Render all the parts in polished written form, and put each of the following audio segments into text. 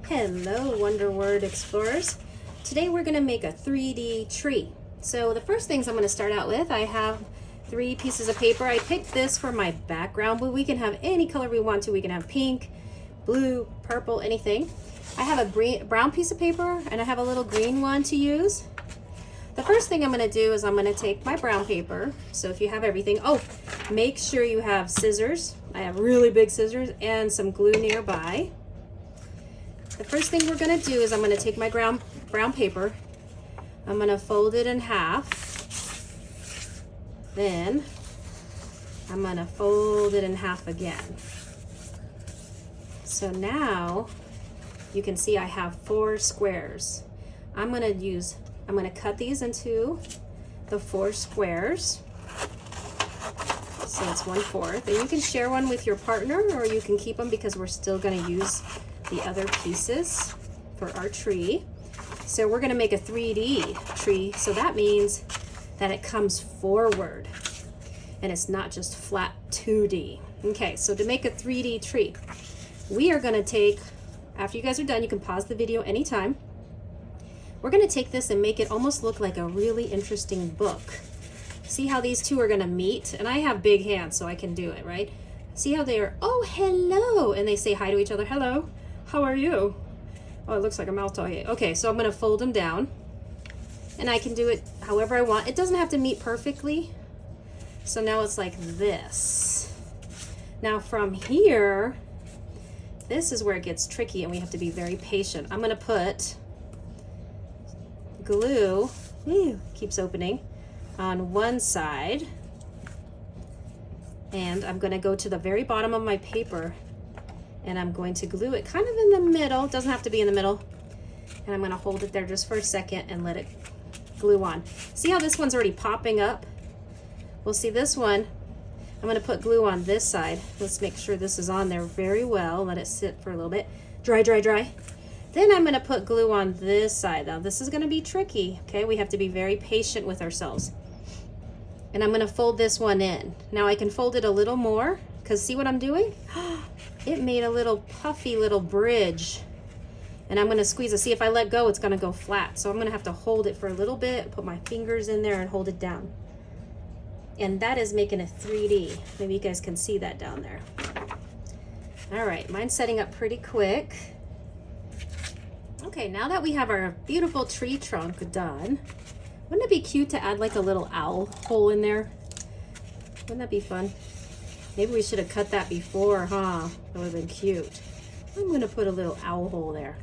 Hello, Wonder Word Explorers. Today we're going to make a 3D tree. So the first things I'm going to start out with, I have 3 pieces of paper. I picked this for my background, but we can have any color we want to. We can have pink, blue, purple, anything. I have a brown piece of paper and I have a little green one to use. The first thing I'm going to do is I'm going to take my brown paper. So if you have everything, make sure you have scissors. I have really big scissors and some glue nearby. The first thing we're going to do is I'm going to take my brown paper. I'm going to fold it in half. Then I'm going to fold it in half again. So now you can see I have 4 squares. I'm going to cut these into the 4 squares. So it's 1/4. And you can share one with your partner or you can keep them because we're still going to use the other pieces for our tree. So we're going to make a 3D tree. So that means that it comes forward and it's not just flat 2D. Okay, so to make a 3D tree, we are going to take, after you guys are done, you can pause the video anytime. We're going to take this and make it almost look like a really interesting book. See how these two are going to meet? And I have big hands, so I can do it, right? See how they are, oh, hello, and they say hi to each other. Hello, how are you? Oh, it looks like a mouth talking. Okay, so I'm going to fold them down, and I can do it however I want. It doesn't have to meet perfectly. So now it's like this. Now from here, this is where it gets tricky, and we have to be very patient. I'm going to put glue, keeps opening, on one side, and I'm going to go to the very bottom of my paper and I'm going to glue it kind of in the middle. It doesn't have to be in the middle. And I'm going to hold it there just for a second and let it glue on. See how this one's already popping up? Well, see this one, I'm going to put glue on this side. Let's make sure this is on there very well. Let it sit for a little bit. Dry, dry, dry. Then I'm going to put glue on this side. Now this is going to be tricky, okay? We have to be very patient with ourselves. And I'm going to fold this one in. Now I can fold it a little more, because see what I'm doing? It made a little puffy little bridge. And I'm going to squeeze it. See, if I let go, it's going to go flat. So I'm going to have to hold it for a little bit, put my fingers in there and hold it down. And that is making a 3D. Maybe you guys can see that down there. All right, mine's setting up pretty quick. Okay, now that we have our beautiful tree trunk done, wouldn't it be cute to add like a little owl hole in there? Wouldn't that be fun? Maybe we should have cut that before, huh? That would have been cute. I'm going to put a little owl hole there,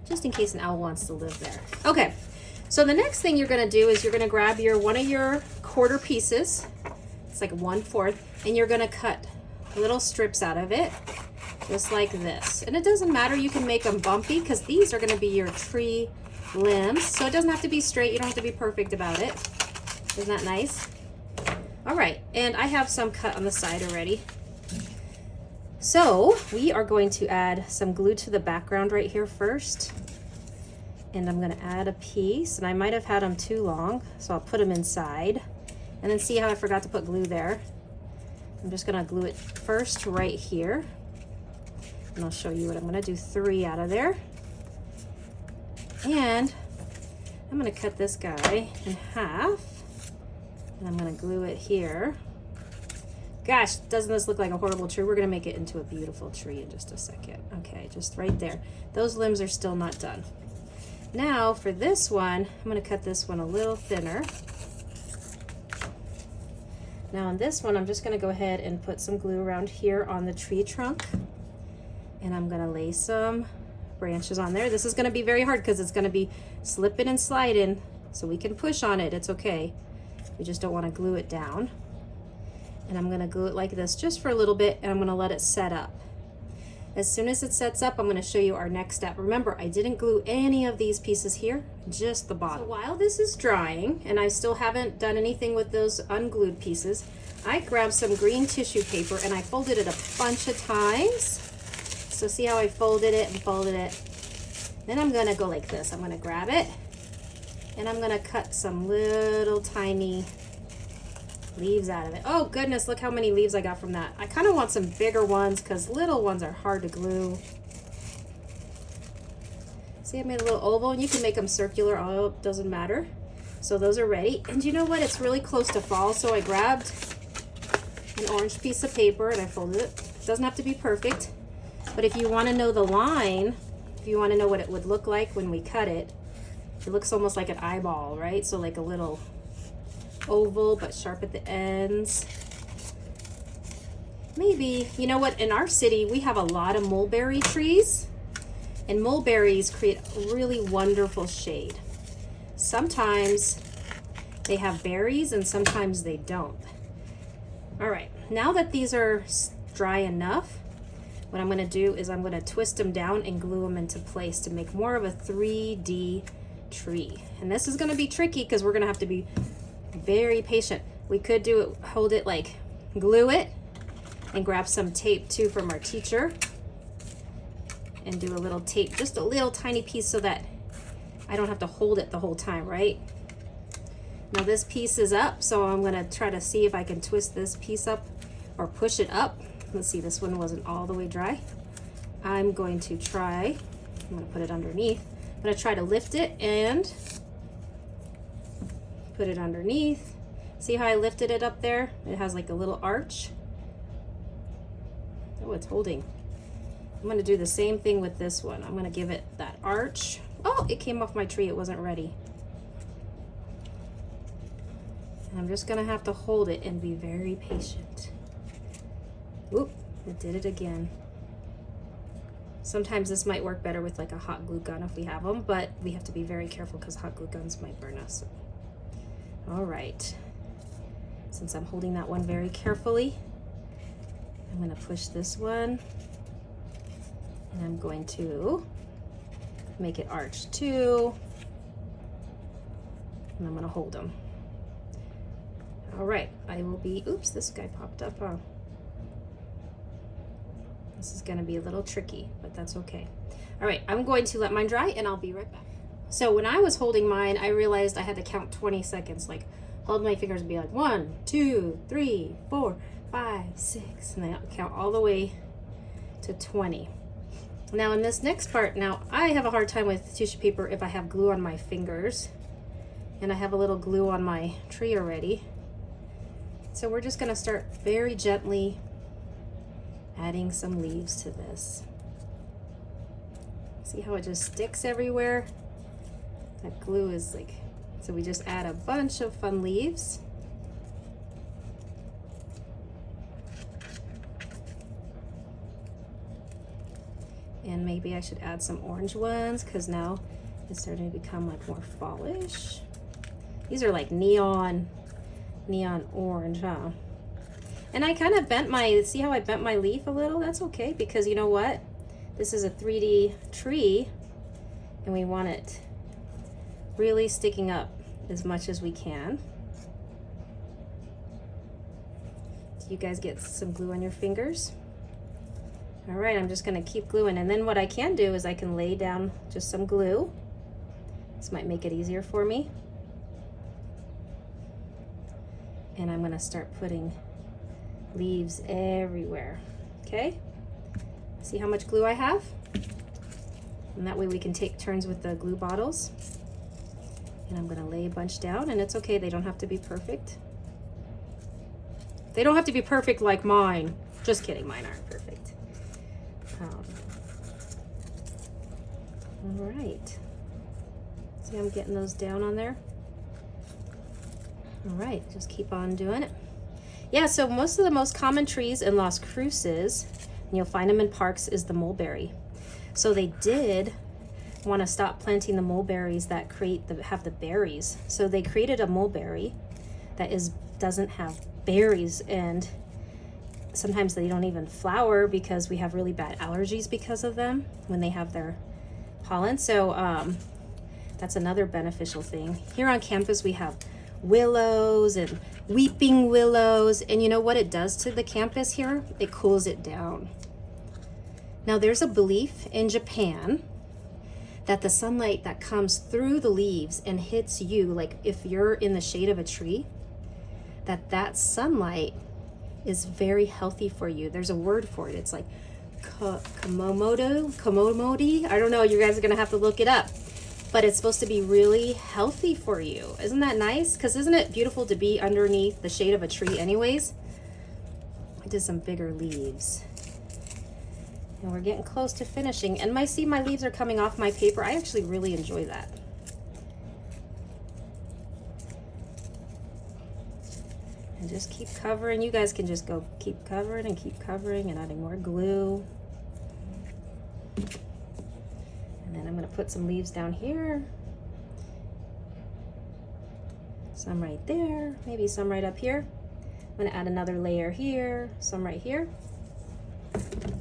just in case an owl wants to live there. Okay, so the next thing you're going to do is you're going to grab one of your quarter pieces. It's like 1/4, and you're going to cut little strips out of it, just like this. And it doesn't matter, you can make them bumpy because these are going to be your tree limbs. So it doesn't have to be straight, you don't have to be perfect about it. Isn't that nice? All right, and I have some cut on the side already. So we are going to add some glue to the background right here first. And I'm going to add a piece, and I might have had them too long, so I'll put them inside. And then see how I forgot to put glue there? I'm just going to glue it first right here. And I'll show you what I'm going to do. 3 out of there. And I'm going to cut this guy in half. And I'm going to glue it here. Gosh, doesn't this look like a horrible tree? We're going to make it into a beautiful tree in just a second. Okay, just right there. Those limbs are still not done. Now for this one, I'm going to cut this one a little thinner. Now on this one, I'm just going to go ahead and put some glue around here on the tree trunk. And I'm going to lay some branches on there. This is going to be very hard because it's going to be slipping and sliding, so we can push on it. It's okay. We just don't want to glue it down. And I'm going to glue it like this just for a little bit, and I'm going to let it set up. As soon as it sets up, I'm going to show you our next step. Remember, I didn't glue any of these pieces here, just the bottom. So while this is drying, and I still haven't done anything with those unglued pieces, I grabbed some green tissue paper and I folded it a bunch of times. So see how I folded it and folded it? Then I'm going to go like this. I'm going to grab it, and I'm going to cut some little tiny leaves out of it. Oh goodness, look how many leaves I got from that. I kind of want some bigger ones because little ones are hard to glue. See, I made a little oval, and you can make them circular. Oh, it doesn't matter. So those are ready. And you know what? It's really close to fall, so I grabbed an orange piece of paper and I folded it. It doesn't have to be perfect, but if you want to know the line, if you want to know what it would look like when we cut it, it looks almost like an eyeball, right? So like a little oval, but sharp at the ends. Maybe, you know what, in our city, we have a lot of mulberry trees, and mulberries create a really wonderful shade. Sometimes they have berries and sometimes they don't. All right, now that these are dry enough, what I'm gonna do is I'm gonna twist them down and glue them into place to make more of a 3D tree. And this is gonna be tricky because we're gonna have to be very patient. We could do it, hold it like, glue it, and grab some tape too from our teacher and do a little tape, just a little tiny piece so that I don't have to hold it the whole time, right? Now this piece is up, so I'm gonna try to see if I can twist this piece up or push it up. Let's see, this one wasn't all the way dry. I'm going to try, I'm gonna put it underneath. I'm gonna try to lift it and put it underneath. See how I lifted it up there? It has like a little arch. Oh, it's holding. I'm gonna do the same thing with this one. I'm gonna give it that arch. Oh, it came off my tree, it wasn't ready. And I'm just gonna have to hold it and be very patient. Oop, it did it again. Sometimes this might work better with like a hot glue gun if we have them, but we have to be very careful because hot glue guns might burn us. All right, since I'm holding that one very carefully, I'm gonna push this one, and I'm going to make it arch too, and I'm gonna hold them. All right, I will be, oops, this guy popped up, huh? This is gonna be a little tricky, but that's okay. All right, I'm going to let mine dry and I'll be right back. So when I was holding mine, I realized I had to count 20 seconds, like hold my fingers and be like 1, 2, 3, 4, 5, 6, and then count all the way to 20. Now in this next part, now I have a hard time with tissue paper if I have glue on my fingers, and I have a little glue on my tree already. So we're just gonna start very gently adding some leaves to this. See how it just sticks everywhere? That glue is like, so we just add a bunch of fun leaves. And maybe I should add some orange ones because now it's starting to become like more fallish. These are like neon orange, huh? And I kind of bent my, see how I bent my leaf a little? That's okay, because you know what? This is a 3D tree and we want it really sticking up as much as we can. So you guys get some glue on your fingers. All right, I'm just gonna keep gluing, and then what I can do is I can lay down just some glue. This might make it easier for me. And I'm gonna start putting leaves everywhere, okay? See how much glue I have? And that way we can take turns with the glue bottles. And I'm gonna lay a bunch down, and it's okay, they don't have to be perfect. They don't have to be perfect like mine. Just kidding, mine aren't perfect. All right, see I'm getting those down on there. All right, just keep on doing it. Yeah, so most of the most common trees in Las Cruces, and you'll find them in parks, is the mulberry. So they did want to stop planting the mulberries that have the berries. So they created a mulberry that doesn't have berries, and sometimes they don't even flower because we have really bad allergies because of them when they have their pollen. So that's another beneficial thing. Here on campus we have willows and weeping willows, and you know what it does to the campus here? It cools it down. Now there's a belief in Japan that the sunlight that comes through the leaves and hits you, like if you're in the shade of a tree, that sunlight is very healthy for you. There's a word for it. It's like Komomodi. I don't know, you guys are gonna have to look it up. But it's supposed to be really healthy for you. Isn't that nice? Because isn't it beautiful to be underneath the shade of a tree anyways? I did some bigger leaves. And we're getting close to finishing. And see, my leaves are coming off my paper. I actually really enjoy that. And just keep covering. You guys can just go keep covering and adding more glue. And then I'm going to put some leaves down here. Some right there, maybe some right up here. I'm going to add another layer here, some right here.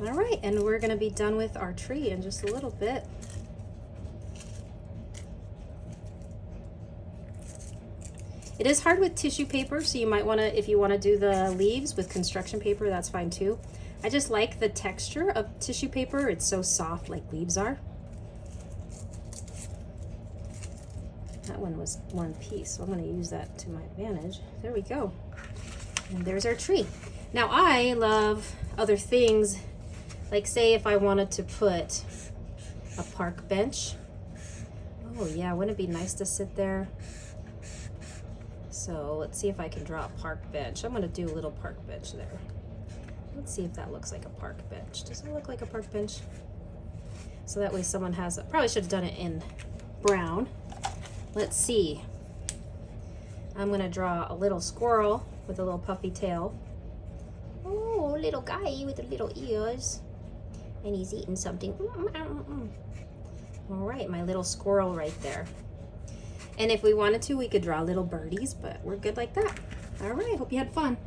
All right, and we're going to be done with our tree in just a little bit. It is hard with tissue paper, so you might want to, if you want to do the leaves with construction paper, that's fine too. I just like the texture of tissue paper. It's so soft like leaves are. That one was one piece, so I'm going to use that to my advantage. There we go. And there's our tree. Now I love other things, like say if I wanted to put a park bench. Oh yeah, wouldn't it be nice to sit there? So let's see if I can draw a park bench. I'm going to do a little park bench there. Let's see if that looks like a park bench. Does it look like a park bench? So that way someone has it. Probably should have done it in brown. Let's see. I'm going to draw a little squirrel with a little puffy tail. Oh, little guy with the little ears. And he's eating something. All right, my little squirrel right there. And if we wanted to, we could draw little birdies, but we're good like that. All right, hope you had fun.